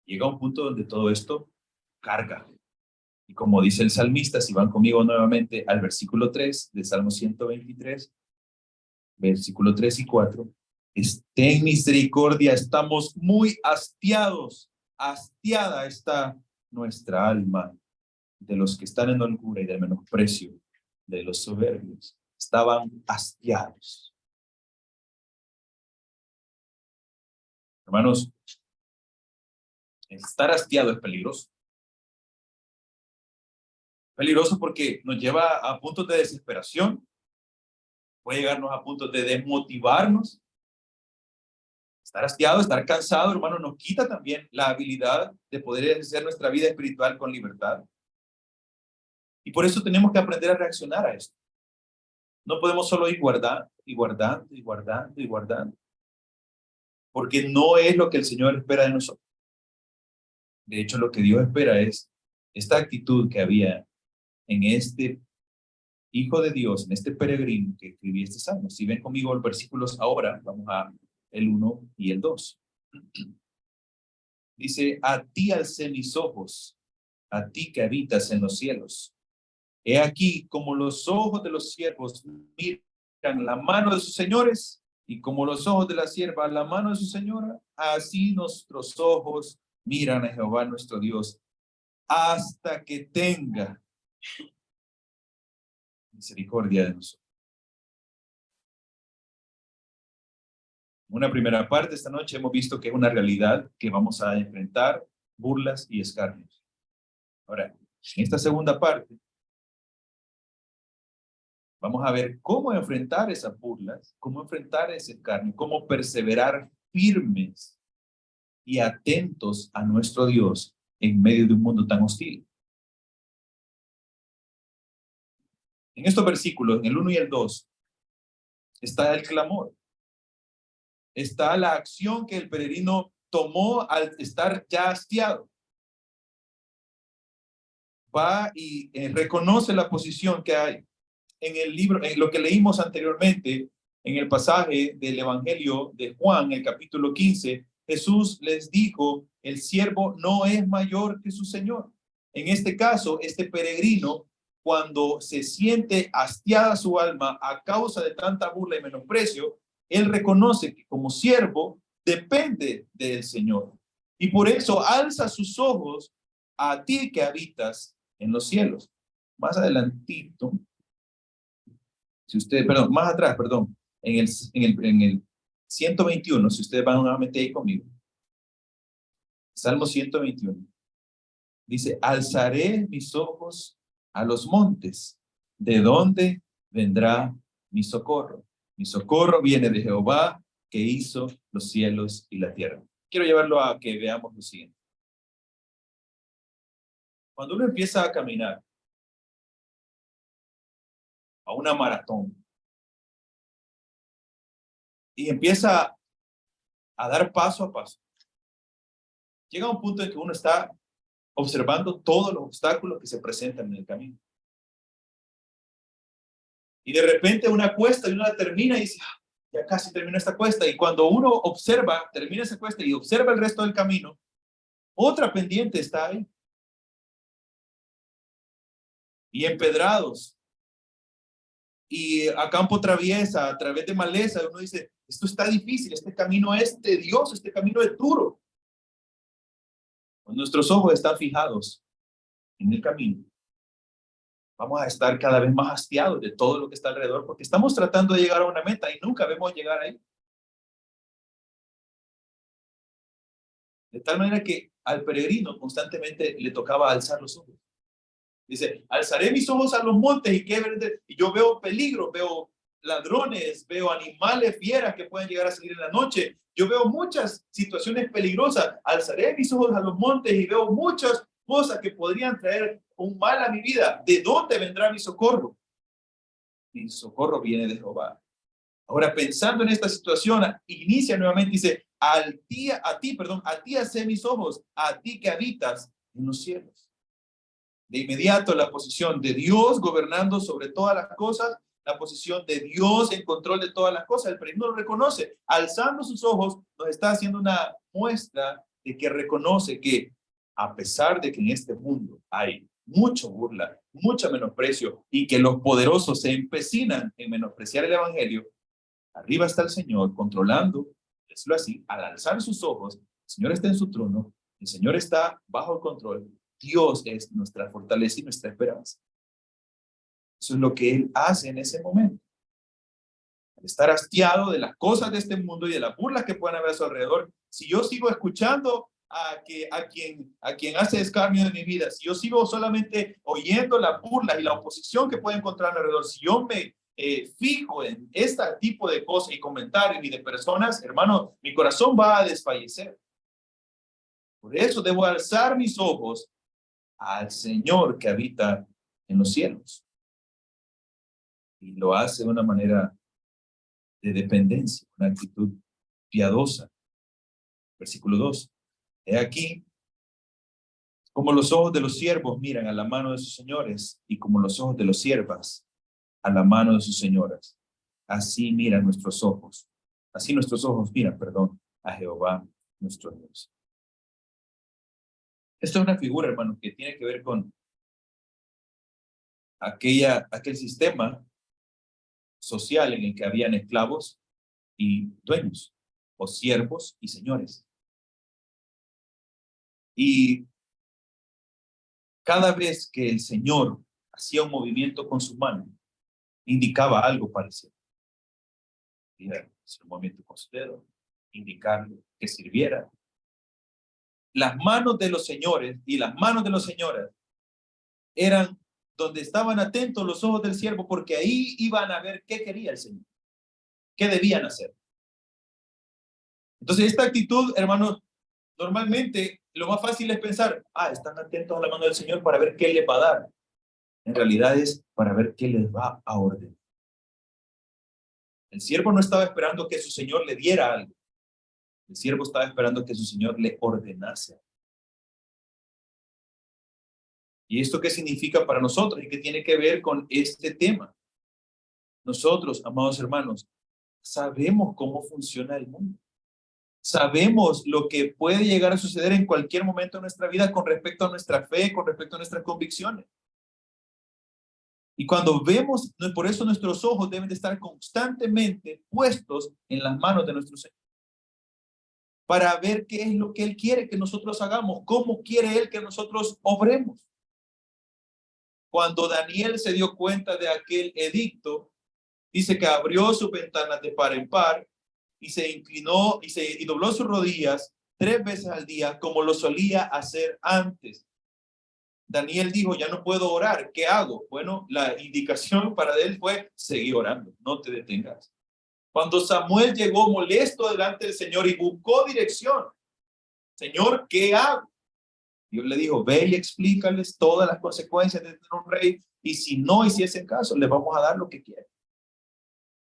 Llega un punto donde todo esto carga. Y como dice el salmista, si van conmigo nuevamente al versículo 3 de Salmo 123, versículo 3 y 4, ten misericordia, estamos muy hastiados, hastiada está nuestra alma de los que están en holgura y del menosprecio de los soberbios. Estaban hastiados. Hermanos, estar hastiado es peligroso. Peligroso porque nos lleva a puntos de desesperación, puede llegarnos a puntos de desmotivarnos. Estar hastiado, estar cansado, hermano, nos quita también la habilidad de poder ejercer nuestra vida espiritual con libertad. Y por eso tenemos que aprender a reaccionar a esto. No podemos solo ir guardando y guardando y guardando y guardando, porque no es lo que el Señor espera de nosotros. De hecho, lo que Dios espera es esta actitud que había en este hijo de Dios, en este peregrino que escribí este salmo. Si ven conmigo los versículos ahora, vamos a el 1 y el 2. Dice, a ti alcé mis ojos, a ti que habitas en los cielos. He aquí, como los ojos de los siervos miran la mano de sus señores, y como los ojos de la sierva la mano de su señora, así nuestros ojos miran a Jehová nuestro Dios, hasta que tenga misericordia de nosotros. Una primera parte esta noche hemos visto que es una realidad que vamos a enfrentar burlas y escarnios. Ahora, en esta segunda parte, vamos a ver cómo enfrentar esas burlas, cómo enfrentar ese escarnio, cómo perseverar firmes y atentos a nuestro Dios en medio de un mundo tan hostil. En estos versículos, en el 1 y el 2, está el clamor. Está la acción que el peregrino tomó al estar ya hastiado. Va y reconoce la posición que hay. En el libro, en lo que leímos anteriormente, en el pasaje del Evangelio de Juan, el capítulo 15, Jesús les dijo, el siervo no es mayor que su Señor. En este caso, este peregrino, cuando se siente hastiada su alma a causa de tanta burla y menosprecio, él reconoce que como siervo depende del Señor. Y por eso alza sus ojos a ti que habitas en los cielos. Más adelantito, si ustedes, perdón, más atrás, perdón, en el 121, si ustedes van nuevamente ahí conmigo. Salmo 121. Dice, alzaré mis ojos a los montes. ¿De dónde vendrá mi socorro? Mi socorro viene de Jehová, que hizo los cielos y la tierra. Quiero llevarlo a que veamos lo siguiente. Cuando uno empieza a caminar a una maratón y empieza a dar paso a paso, llega un punto en que uno está observando todos los obstáculos que se presentan en el camino. Y de repente una cuesta y uno la termina y dice, ya casi terminó esta cuesta. Y cuando uno observa, termina esa cuesta y observa el resto del camino, otra pendiente está ahí. Y empedrados. Y a campo traviesa, a través de maleza, uno dice, esto está difícil, este camino es tedioso, este camino es duro. Nuestros ojos están fijados en el camino. Vamos a estar cada vez más hastiados de todo lo que está alrededor, porque estamos tratando de llegar a una meta y nunca vemos llegar ahí. De tal manera que al peregrino constantemente le tocaba alzar los ojos. Dice, alzaré mis ojos a los montes y yo veo peligro, veo ladrones, veo animales fieras que pueden llegar a salir en la noche. Yo veo muchas situaciones peligrosas. Alzaré mis ojos a los montes y veo muchas cosas que podrían traer un mal a mi vida. ¿De dónde vendrá mi socorro? Mi socorro viene de Jehová. Ahora, pensando en esta situación, inicia nuevamente, dice, a ti alcé mis ojos, a ti que habitas en los cielos. De inmediato la posición de Dios gobernando sobre todas las cosas, la posición de Dios en control de todas las cosas. El peregrino lo reconoce. Alzando sus ojos, nos está haciendo una muestra de que reconoce que a pesar de que en este mundo hay mucho burla, mucho menosprecio y que los poderosos se empecinan en menospreciar el evangelio, arriba está el Señor controlando, decirlo así, al alzar sus ojos, el Señor está en su trono, el Señor está bajo el control. Dios es nuestra fortaleza y nuestra esperanza. Eso es lo que Él hace en ese momento. Al estar hastiado de las cosas de este mundo y de las burlas que puedan haber a su alrededor, si yo sigo escuchando a quien hace escarnio de mi vida, si yo sigo solamente oyendo las burlas y la oposición que puedo encontrar alrededor, si yo me fijo en este tipo de cosas y comentarios y de personas, hermano, mi corazón va a desfallecer. Por eso debo alzar mis ojos al Señor que habita en los cielos. Y lo hace de una manera de dependencia, una actitud piadosa. Versículo 2. He aquí, como los ojos de los siervos miran a la mano de sus señores, y como los ojos de los siervas a la mano de sus señoras, así miran nuestros ojos. Así nuestros ojos miran, a Jehová nuestro Dios. Esto es una figura, hermano, que tiene que ver con aquel sistema social en el que habían esclavos y dueños, o siervos y señores. Y cada vez que el Señor hacía un movimiento con su mano, indicaba algo parecido. Hacer un movimiento con su dedo, indicarle que sirviera. Las manos de los señores y las manos de las señoras eran donde estaban atentos los ojos del siervo, porque ahí iban a ver qué quería el Señor, qué debían hacer. Entonces, esta actitud, hermanos, normalmente lo más fácil es pensar, están atentos a la mano del Señor para ver qué le va a dar. En realidad es para ver qué les va a ordenar. El siervo no estaba esperando que su Señor le diera algo. El siervo estaba esperando que su Señor le ordenase. ¿Y esto qué significa para nosotros? ¿Y qué tiene que ver con este tema? Nosotros, amados hermanos, sabemos cómo funciona el mundo. Sabemos lo que puede llegar a suceder en cualquier momento de nuestra vida con respecto a nuestra fe, con respecto a nuestras convicciones. Y cuando vemos, por eso nuestros ojos deben de estar constantemente puestos en las manos de nuestro Señor. Para ver qué es lo que Él quiere que nosotros hagamos, cómo quiere Él que nosotros obremos. Cuando Daniel se dio cuenta de aquel edicto, dice que abrió sus ventanas de par en par y se inclinó y dobló sus rodillas 3 veces al día como lo solía hacer antes. Daniel dijo, ya no puedo orar, ¿qué hago? Bueno, la indicación para él fue, seguir orando, no te detengas. Cuando Samuel llegó molesto delante del Señor y buscó dirección, Señor, ¿qué hago? Dios le dijo, ve y explícales todas las consecuencias de tener un rey, y si no hiciesen caso, le vamos a dar lo que quiere.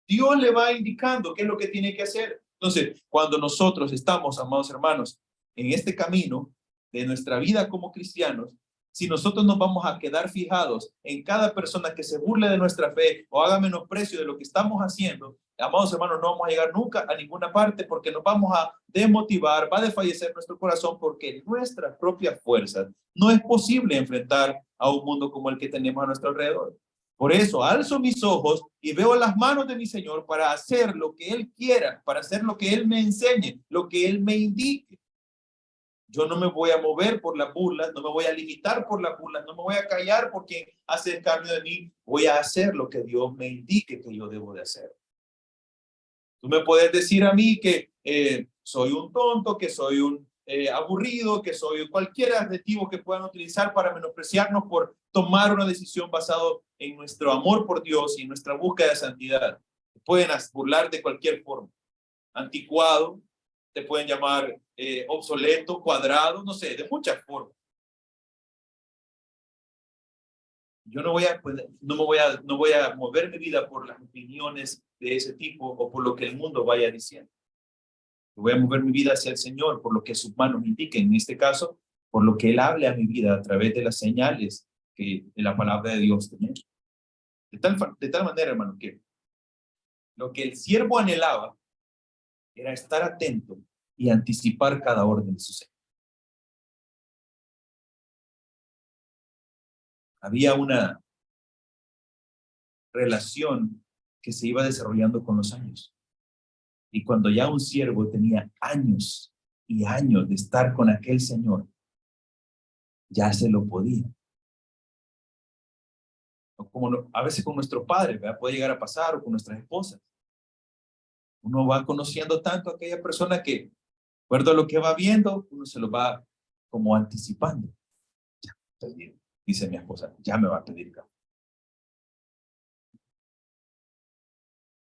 Dios le va indicando qué es lo que tiene que hacer. Entonces, cuando nosotros estamos, amados hermanos, en este camino de nuestra vida como cristianos, si nosotros nos vamos a quedar fijados en cada persona que se burle de nuestra fe o haga menosprecio de lo que estamos haciendo, amados hermanos, no vamos a llegar nunca a ninguna parte, porque nos vamos a desmotivar, va a desfallecer nuestro corazón, porque nuestras propias fuerzas no es posible enfrentar a un mundo como el que tenemos a nuestro alrededor. Por eso alzo mis ojos y veo las manos de mi Señor para hacer lo que Él quiera, para hacer lo que Él me enseñe, lo que Él me indique. Yo no me voy a mover por la burla, no me voy a limitar por la burla, no me voy a callar por quien hace el cambio de mí. Voy a hacer lo que Dios me indique que yo debo de hacer. Tú me puedes decir a mí que soy un tonto, que soy un aburrido, que soy cualquier adjetivo que puedan utilizar para menospreciarnos por tomar una decisión basado en nuestro amor por Dios y en nuestra búsqueda de santidad. Pueden burlar de cualquier forma. Anticuado, te pueden llamar obsoleto, cuadrado, no sé, de muchas formas. Yo no voy a mover mi vida por las opiniones de ese tipo o por lo que el mundo vaya diciendo. Voy a mover mi vida hacia el Señor por lo que sus manos me indiquen. En este caso, por lo que Él hable a mi vida a través de las señales que la palabra de Dios tiene. De tal manera, hermano, que lo que el siervo anhelaba era estar atento y anticipar cada orden de su Señor. Había una relación que se iba desarrollando con los años. Y cuando ya un siervo tenía años y años de estar con aquel Señor, ya se lo podía. O como a veces con nuestro padre, ¿verdad? Puede llegar a pasar, o con nuestras esposas. Uno va conociendo tanto a aquella persona que, de acuerdo a lo que va viendo, uno se lo va como anticipando. Ya, dice mi esposa, ya me va a pedir café.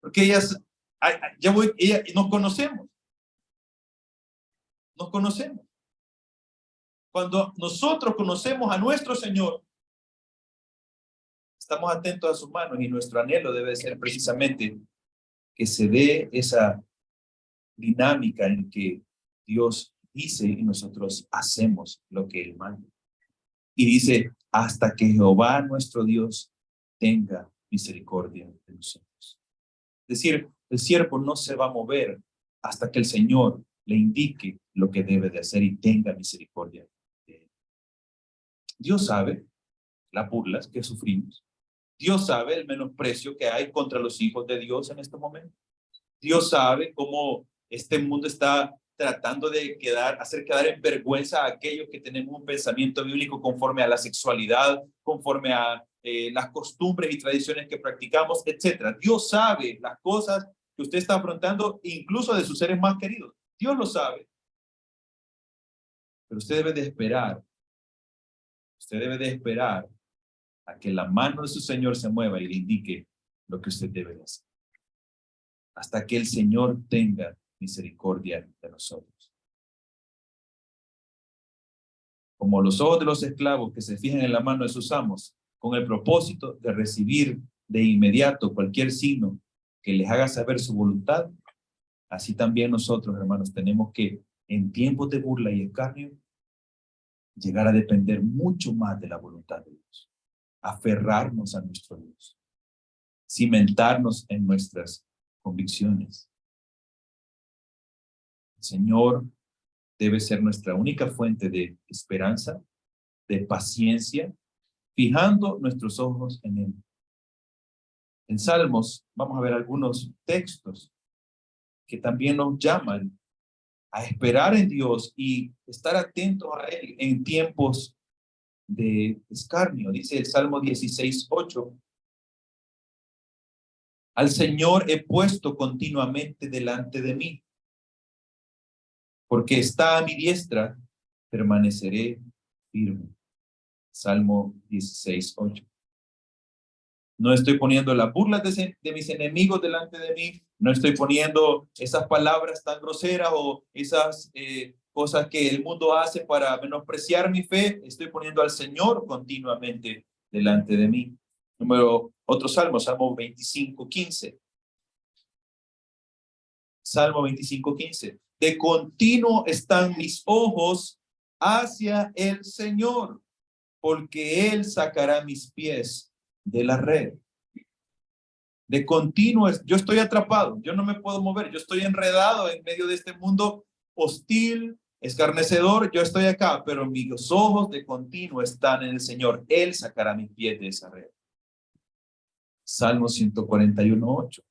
Porque ellas, nos conocemos. Nos conocemos. Cuando nosotros conocemos a nuestro Señor, estamos atentos a sus manos y nuestro anhelo debe ser precisamente que se dé esa dinámica en que Dios dice y nosotros hacemos lo que Él manda. Y dice, hasta que Jehová nuestro Dios tenga misericordia de nosotros. Es decir, el siervo no se va a mover hasta que el Señor le indique lo que debe de hacer y tenga misericordia de él. Dios sabe las burlas que sufrimos. Dios sabe el menosprecio que hay contra los hijos de Dios en este momento. Dios sabe cómo este mundo está tratando de hacer quedar en vergüenza a aquellos que tenemos un pensamiento bíblico conforme a la sexualidad, conforme a las costumbres y tradiciones que practicamos, etc. Dios sabe las cosas que usted está afrontando, incluso de sus seres más queridos. Dios lo sabe. Pero usted debe de esperar. Usted debe de esperar a que la mano de su Señor se mueva y le indique lo que usted debe de hacer. Hasta que el Señor tenga misericordia de nosotros. Como los ojos de los esclavos que se fijan en la mano de sus amos, con el propósito de recibir de inmediato cualquier signo que les haga saber su voluntad, así también nosotros, hermanos, tenemos que, en tiempos de burla y escarnio, llegar a depender mucho más de la voluntad de Dios, aferrarnos a nuestro Dios, cimentarnos en nuestras convicciones. El Señor debe ser nuestra única fuente de esperanza, de paciencia, fijando nuestros ojos en Él. En Salmos vamos a ver algunos textos que también nos llaman a esperar en Dios y estar atentos a Él en tiempos de escarnio. Dice el Salmo 16:8. Al Señor he puesto continuamente delante de mí, porque está a mi diestra, permaneceré firme. Salmo 16:8. No estoy poniendo las burlas de mis enemigos delante de mí. No estoy poniendo esas palabras tan groseras o esas cosas que el mundo hace para menospreciar mi fe. Estoy poniendo al Señor continuamente delante de mí. Otro salmo, Salmo 25:15. Salmo 25:15. De continuo están mis ojos hacia el Señor, porque Él sacará mis pies de la red. De continuo, yo estoy atrapado, yo no me puedo mover, yo estoy enredado en medio de este mundo hostil, escarnecedor, yo estoy acá, pero mis ojos de continuo están en el Señor. Él sacará mis pies de esa red. Salmo 141:8.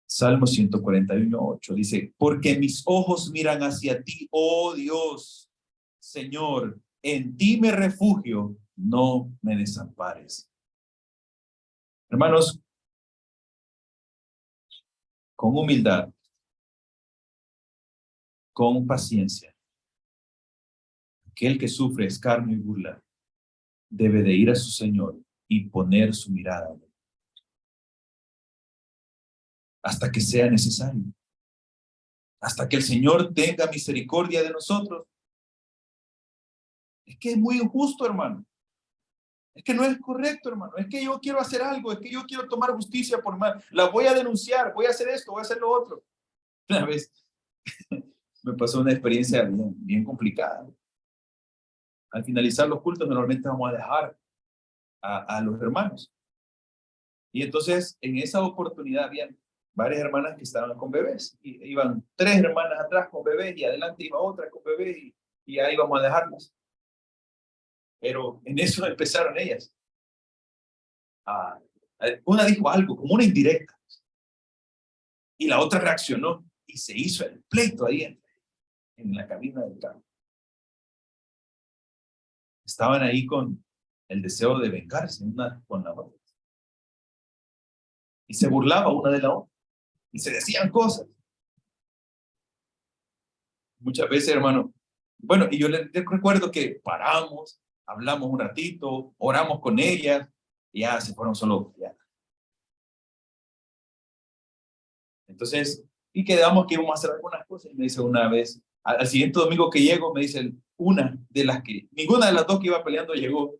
Salmo 141:8 dice, porque mis ojos miran hacia ti, oh Dios, Señor, en ti me refugio, no me desampares. Hermanos, con humildad, con paciencia. Aquel que sufre escarnio y burla debe de ir a su Señor y poner su mirada en él, hasta que sea necesario, hasta que el Señor tenga misericordia de nosotros. Es que es muy injusto, hermano. Es que no es correcto, hermano. Es que yo quiero hacer algo, es que yo quiero tomar justicia por mal. La voy a denunciar, voy a hacer esto, voy a hacer lo otro. Una vez me pasó una experiencia bien complicada. Al finalizar los cultos, normalmente vamos a dejar a los hermanos. Y entonces, en esa oportunidad, habían varias hermanas que estaban con bebés. Y iban 3 hermanas atrás con bebés y adelante iba otra con bebés y ahí íbamos a dejarlas. Pero en eso empezaron ellas. Una dijo algo, como una indirecta. Y la otra reaccionó y se hizo el pleito ahí en la cabina del carro. Estaban ahí con el deseo de vengarse una con la otra. Y se burlaba una de la otra. Y se decían cosas. Muchas veces, hermano. Bueno, y yo les recuerdo que paramos, hablamos un ratito, oramos con ellas, y ya se fueron solo. Ya. Entonces, y quedamos que íbamos a hacer algunas cosas. Y me dice una vez, al siguiente domingo que llego, me dice una de las que, ninguna de las dos que iba peleando llegó,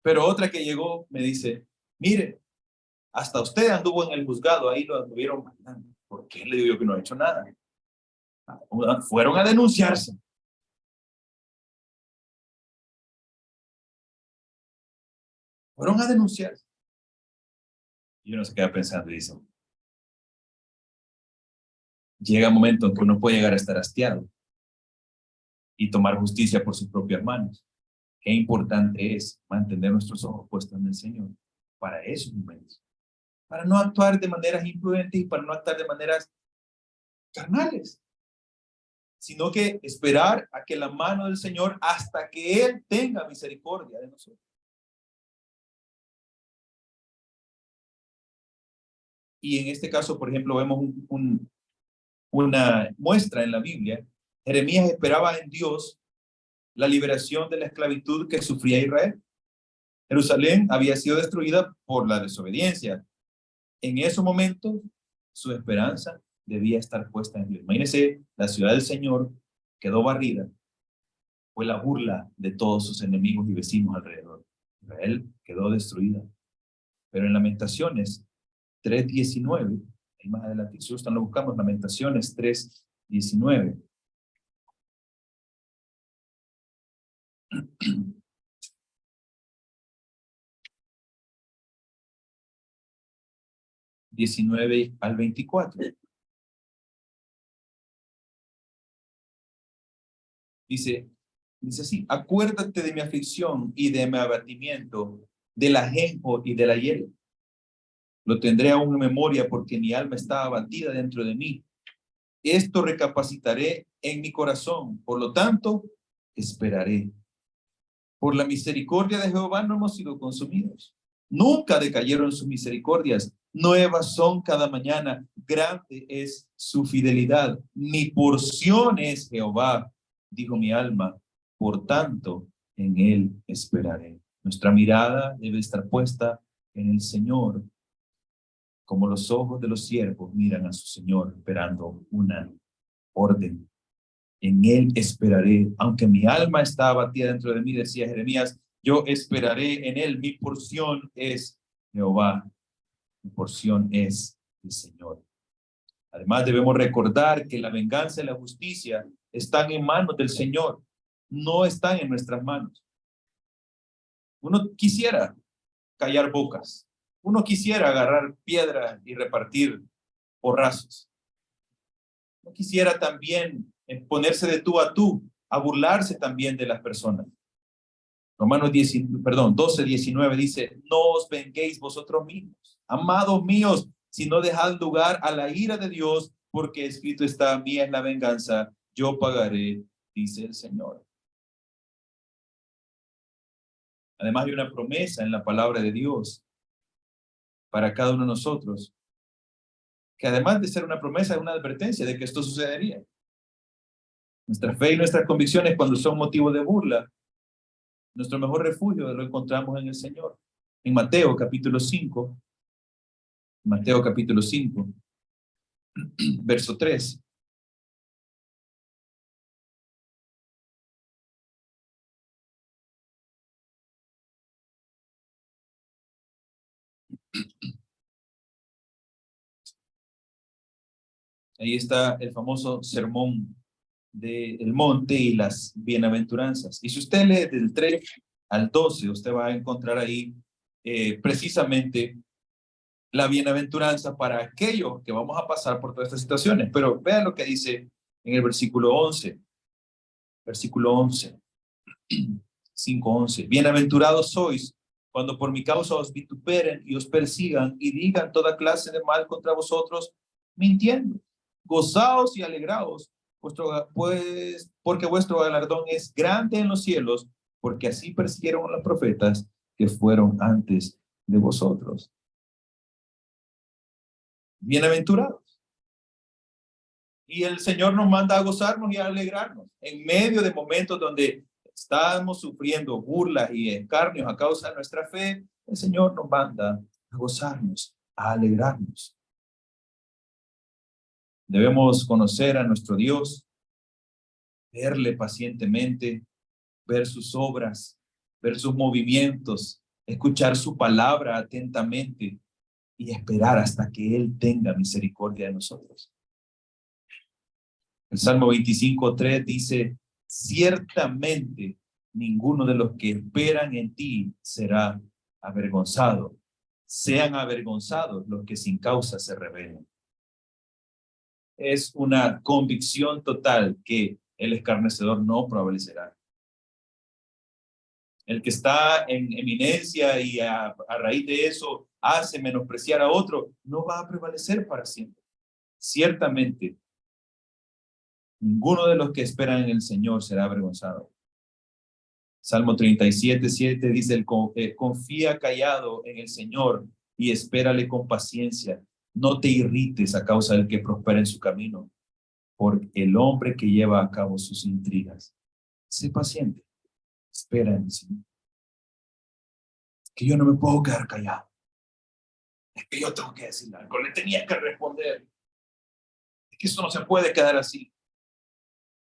pero otra que llegó me dice, mire, hasta usted anduvo en el juzgado, ahí lo anduvieron mandando. ¿Por qué le digo yo que no ha hecho nada? Fueron a denunciarse. Fueron a denunciarse. Y uno se queda pensando y dice, llega un momento en que uno puede llegar a estar hastiado y tomar justicia por sus propias manos. Qué importante es mantener nuestros ojos puestos en el Señor para esos momentos, para no actuar de maneras imprudentes y para no actuar de maneras carnales, sino que esperar a que la mano del Señor, hasta que Él tenga misericordia de nosotros. Y en este caso, por ejemplo, vemos una muestra en la Biblia. Jeremías esperaba en Dios la liberación de la esclavitud que sufría Israel. Jerusalén había sido destruida por la desobediencia. En ese momento, su esperanza debía estar puesta en Dios. Imagínense, la ciudad del Señor quedó barrida. Fue la burla de todos sus enemigos y vecinos alrededor. Israel quedó destruida. Pero en Lamentaciones 3:19, ahí más adelante, si lo buscamos, Lamentaciones 3:19. (19 al 24). Dice así, acuérdate de mi aflicción y de mi abatimiento, del ajenjo y de la hiel. Lo tendré aún en memoria porque mi alma está abatida dentro de mí. Esto recapacitaré en mi corazón, por lo tanto, esperaré. Por la misericordia de Jehová no hemos sido consumidos. Nunca decayeron sus misericordias. Nuevas son cada mañana. Grande es su fidelidad. Mi porción es Jehová, dijo mi alma. Por tanto, en él esperaré. Nuestra mirada debe estar puesta en el Señor, como los ojos de los siervos miran a su Señor esperando una orden. En él esperaré, aunque mi alma está abatida dentro de mí, decía Jeremías, yo esperaré en él, mi porción es Jehová, mi porción es el Señor. Además debemos recordar que la venganza y la justicia están en manos del Señor, no están en nuestras manos. Uno quisiera callar bocas, uno quisiera agarrar piedra y repartir porrazos. No quisiera también ponerse de tú a tú, a burlarse también de las personas. Romanos 12:19 dice, no os venguéis vosotros mismos, amados míos, sino dejad lugar a la ira de Dios, porque escrito está, mía es la venganza, yo pagaré, dice el Señor. Además hay una promesa en la palabra de Dios para cada uno de nosotros, que además de ser una promesa, es una advertencia de que esto sucedería. Nuestra fe y nuestras convicciones, cuando son motivo de burla, nuestro mejor refugio lo encontramos en el Señor. En Mateo capítulo 5, Mateo capítulo 5, verso 3. Ahí está el famoso sermón del monte y las bienaventuranzas. Y si usted lee del 3 al 12, usted va a encontrar ahí precisamente la bienaventuranza para aquellos que vamos a pasar por todas estas situaciones. Pero vean lo que dice en el versículo 11. Versículo 11. 5:11. Bienaventurados sois cuando por mi causa os vituperen y os persigan y digan toda clase de mal contra vosotros, mintiendo. Gozaos y alegraos, pues, porque vuestro galardón es grande en los cielos, porque así persiguieron a los profetas que fueron antes de vosotros. Bienaventurados. Y el Señor nos manda a gozarnos y a alegrarnos en medio de momentos donde estamos sufriendo burlas y escarnios a causa de nuestra fe. El Señor nos manda a gozarnos, a alegrarnos. Debemos conocer a nuestro Dios, verle pacientemente, ver sus obras, ver sus movimientos, escuchar su palabra atentamente y esperar hasta que Él tenga misericordia de nosotros. El Salmo 25:3 dice, ciertamente ninguno de los que esperan en ti será avergonzado. Sean avergonzados los que sin causa se rebelen. Es una convicción total que el escarnecedor no prevalecerá. El que está en eminencia y a raíz de eso hace menospreciar a otro, no va a prevalecer para siempre. Ciertamente, ninguno de los que esperan en el Señor será avergonzado. Salmo 37:7 dice, confía callado en el Señor y espérale con paciencia. No te irrites a causa del que prospera en su camino, por el hombre que lleva a cabo sus intrigas. Sé paciente, espera en el Señor. Que yo no me puedo quedar callado. Es que yo tengo que decir algo, le tenía que responder. Es que eso no se puede quedar así.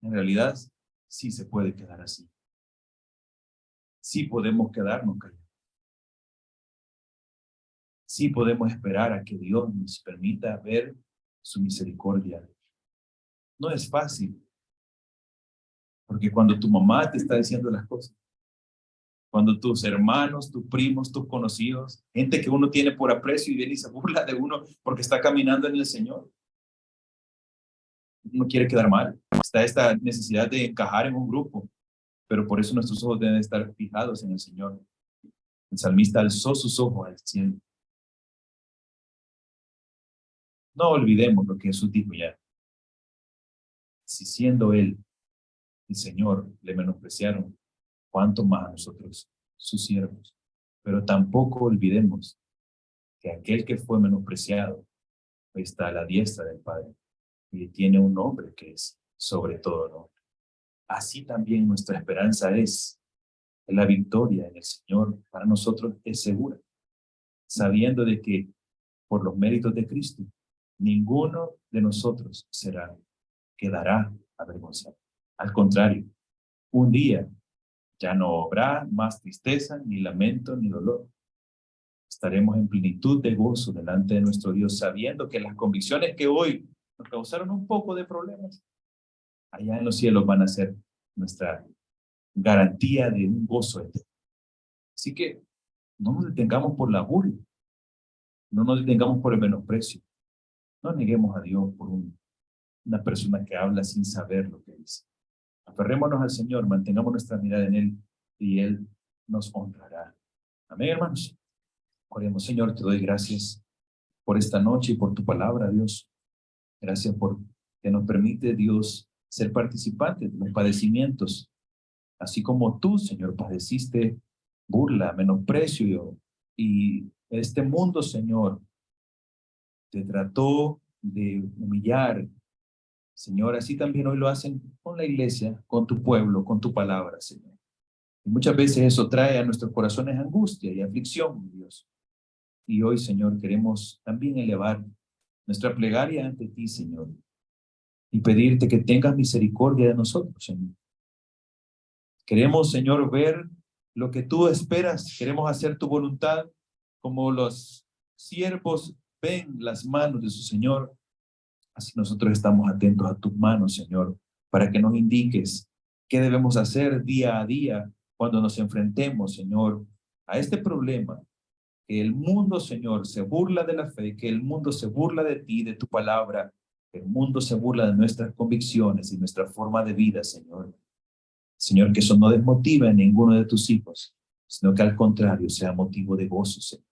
En realidad, sí se puede quedar así. Sí podemos quedarnos callados. Sí podemos esperar a que Dios nos permita ver su misericordia. No es fácil, porque cuando tu mamá te está diciendo las cosas, cuando tus hermanos, tus primos, tus conocidos, gente que uno tiene por aprecio y viene y se burla de uno porque está caminando en el Señor, uno quiere quedar mal. Está esta necesidad de encajar en un grupo, pero por eso nuestros ojos deben estar fijados en el Señor. El salmista alzó sus ojos al cielo. No olvidemos lo que Jesús dijo ya. Si siendo Él el Señor le menospreciaron, cuánto más a nosotros, sus siervos. Pero tampoco olvidemos que aquel que fue menospreciado está a la diestra del Padre y tiene un nombre que es sobre todo nombre. Así también nuestra esperanza es la victoria en el Señor para nosotros es segura, sabiendo de que por los méritos de Cristo, ninguno de nosotros quedará avergonzado. Al contrario, un día ya no habrá más tristeza, ni lamento, ni dolor. Estaremos en plenitud de gozo delante de nuestro Dios, sabiendo que las convicciones que hoy nos causaron un poco de problemas, allá en los cielos van a ser nuestra garantía de un gozo eterno. Así que no nos detengamos por la burla, no nos detengamos por el menosprecio, no neguemos a Dios por una persona que habla sin saber lo que dice. Aferrémonos al Señor, mantengamos nuestra mirada en Él y Él nos honrará. Amén, hermanos. Oremos. Señor, te doy gracias por esta noche y por tu palabra, Dios. Gracias por que nos permite, Dios, ser participantes de los padecimientos, así como tú, Señor, padeciste burla, menosprecio y este mundo, Señor, te trató de humillar Señor, así también hoy lo hacen con la iglesia, con tu pueblo, con tu palabra, Señor. Y muchas veces eso trae a nuestros corazones angustia y aflicción, mi Dios. Y hoy, Señor, queremos también elevar nuestra plegaria ante ti, Señor, y pedirte que tengas misericordia de nosotros, Señor. Queremos, Señor, ver lo que tú esperas. Queremos hacer tu voluntad como los siervos ven las manos de su Señor. Así nosotros estamos atentos a tus manos, Señor, para que nos indiques qué debemos hacer día a día cuando nos enfrentemos, Señor, a este problema. Que el mundo, Señor, se burla de la fe, que el mundo se burla de ti, de tu palabra, que el mundo se burla de nuestras convicciones y nuestra forma de vida, Señor. Señor, que eso no desmotive a ninguno de tus hijos, sino que al contrario sea motivo de gozo, Señor.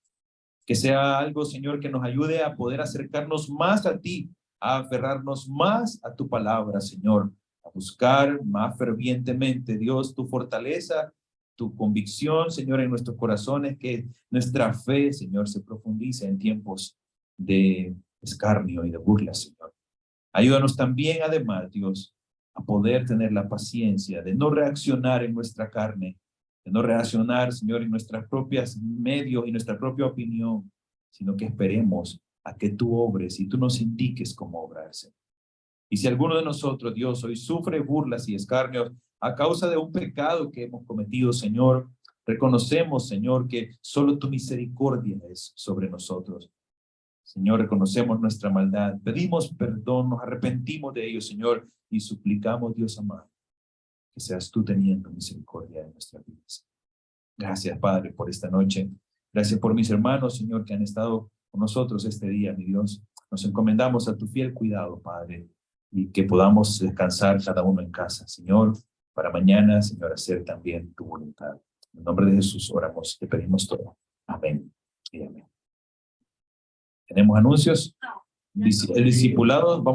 Que sea algo, Señor, que nos ayude a poder acercarnos más a ti, a aferrarnos más a tu palabra, Señor, a buscar más fervientemente, Dios, tu fortaleza, tu convicción, Señor, en nuestros corazones, que nuestra fe, Señor, se profundice en tiempos de escarnio y de burla, Señor. Ayúdanos también, además, Dios, a poder tener la paciencia de no reaccionar en nuestra carne, de no reaccionar, Señor, en nuestras propias medios y nuestra propia opinión, sino que esperemos a que tú obres y tú nos indiques cómo obrarse. Y si alguno de nosotros, Dios, hoy sufre burlas y escarnios a causa de un pecado que hemos cometido, Señor, reconocemos, Señor, que solo tu misericordia es sobre nosotros. Señor, reconocemos nuestra maldad, pedimos perdón, nos arrepentimos de ello, Señor, y suplicamos, Dios amado, que seas tú teniendo misericordia en nuestras vidas. Gracias, Padre, por esta noche. Gracias por mis hermanos, Señor, que han estado con nosotros este día, mi Dios. Nos encomendamos a tu fiel cuidado, Padre, y que podamos descansar cada uno en casa, Señor, para mañana, Señor, hacer también tu voluntad. En el nombre de Jesús oramos, te pedimos todo. Amén y amén. ¿Tenemos anuncios? El discipulado, vamos